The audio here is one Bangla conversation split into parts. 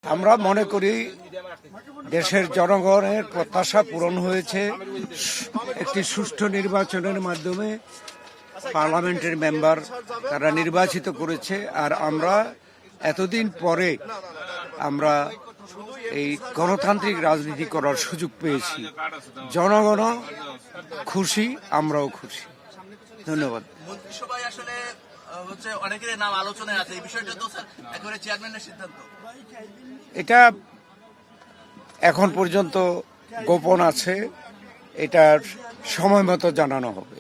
আমরা মনে করি দেশের জনগণের প্রত্যাশা পূরণ হয়েছে একটি সুষ্ঠু নির্বাচনের মাধ্যমে। পার্লামেন্টের মেম্বার তারা নির্বাচিত করেছে, আর আমরা এতদিন পরে আমরা এই গণতান্ত্রিক রাজনীতি করার সুযোগ পেয়েছি। জনগণও খুশি, আমরাও খুশি। ধন্যবাদ। মন্ত্রিসভায় আসলে অনেকের নাম আলোচনায় আছে, এই বিষয়টা তো স্যার একেবারে চেয়ারম্যানের সিদ্ধান্ত। এটা এখন পর্যন্ত গোপন আছে, এটার সময় মতো জানানো হবে।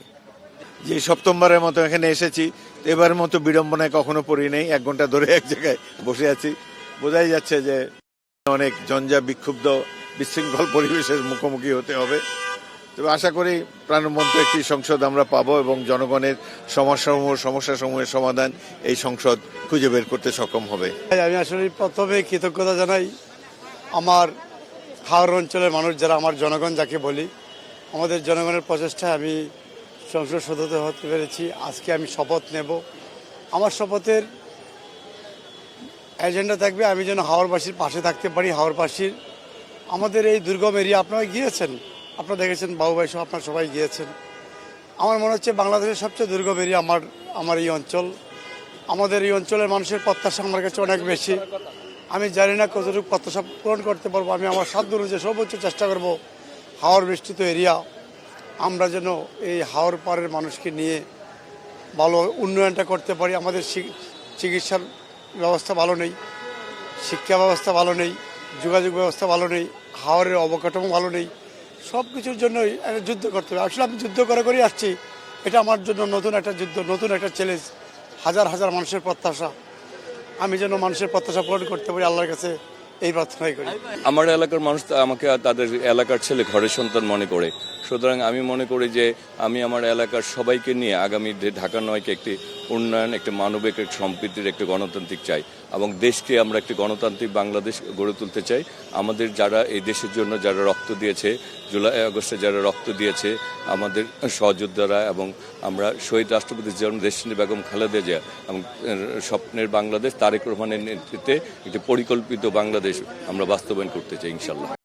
যে সপ্তমবারের মতো এখানে এসেছি, এবারের মতো বিড়ম্বনায় কখনো পড়ি নেই। 1 ঘন্টা ধরে এক জায়গায় বসে আছি। বোঝাই যাচ্ছে যে অনেক জঞ্জা বিক্ষুব্ধ বিশৃঙ্খল পরিবেশের মুখোমুখি হতে হবে। তবে আশা করি প্রাণবন্ত একটি সংসদ আমরা পাবো এবং জনগণের সমস্যাসমূহের সমাধান এই সংসদ খুঁজে বের করতে সক্ষম হবে। আমি আসলে প্রথমে কৃতজ্ঞতা জানাই আমার হাওড় অঞ্চলের মানুষ, যারা আমার জনগণ যাকে বলি। আমাদের জনগণের প্রচেষ্টায় আমি সংসদ সদস্য হতে পেরেছি। আজকে আমি শপথ নেব। আমার শপথের এজেন্ডা থাকবে আমি যেন হাওড়বাসীর পাশে থাকতে পারি। হাওড়বাসীর আমাদের এই দুর্গম এরিয়া, আপনারা গিয়েছেন, আপনারা দেখেছেন, বাবুভাই সহ আপনারা সবাই গিয়েছেন। আমার মনে হচ্ছে বাংলাদেশের সবচেয়ে দুর্গম এরিয়া আমার এই অঞ্চল। আমাদের এই অঞ্চলের মানুষের প্রত্যাশা আমার কাছে অনেক বেশি। আমি জানি না কতটুকু প্রত্যাশা পূরণ করতে পারবো। আমি আমার সাধ্য অনুযায়ী সর্বোচ্চ চেষ্টা করব হাওড় বেষ্টিত এরিয়া আমরা যেন এই হাওড় পাড়ের মানুষকে নিয়ে ভালো উন্নয়নটা করতে পারি। আমাদের চিকিৎসার ব্যবস্থা ভালো নেই, শিক্ষা ব্যবস্থা ভালো নেই, যোগাযোগ ব্যবস্থা ভালো নেই, হাওড়ের অবকাঠামো ভালো নেই। সব কিছুর জন্যই একটা যুদ্ধ করতে হবে। আসলে আমি যুদ্ধ করে আসছি। এটা আমার জন্য নতুন একটা যুদ্ধ, নতুন একটা চ্যালেঞ্জ। হাজার হাজার মানুষের প্রত্যাশা, আমি যেন মানুষের প্রত্যাশা পূরণ করতে পারি, আল্লাহর কাছে এই প্রার্থনাই করি। আমার এলাকার মানুষ আমাকে তাদের এলাকার ছেলে ঘরের সন্তান মনে করে। সুতরাং আমি মনে করি যে আমি আমার এলাকার সবাইকে নিয়ে আগামী ঢাকা নয়কে একটি উন্নয়ন, একটি মানবিক, একটি সম্প্রীতির, একটি গণতান্ত্রিক চাই এবং দেশকে আমরা একটি গণতান্ত্রিক বাংলাদেশ গড়ে তুলতে চাই। আমাদের যারা এই দেশের জন্য যারা রক্ত দিয়েছে, জুলাই আগস্টে যারা রক্ত দিয়েছে, আমাদের সহযোদ্ধারা এবং আমরা শহীদ রাষ্ট্রপতি দেশনেত্রী বেগম খালেদা জিয়া এবং স্বপ্নের বাংলাদেশ তারেক রহমানের নেতৃত্বে একটি পরিকল্পিত বাংলাদেশ আমরা বাস্তবায়ন করতে চাই ইনশাল্লাহ।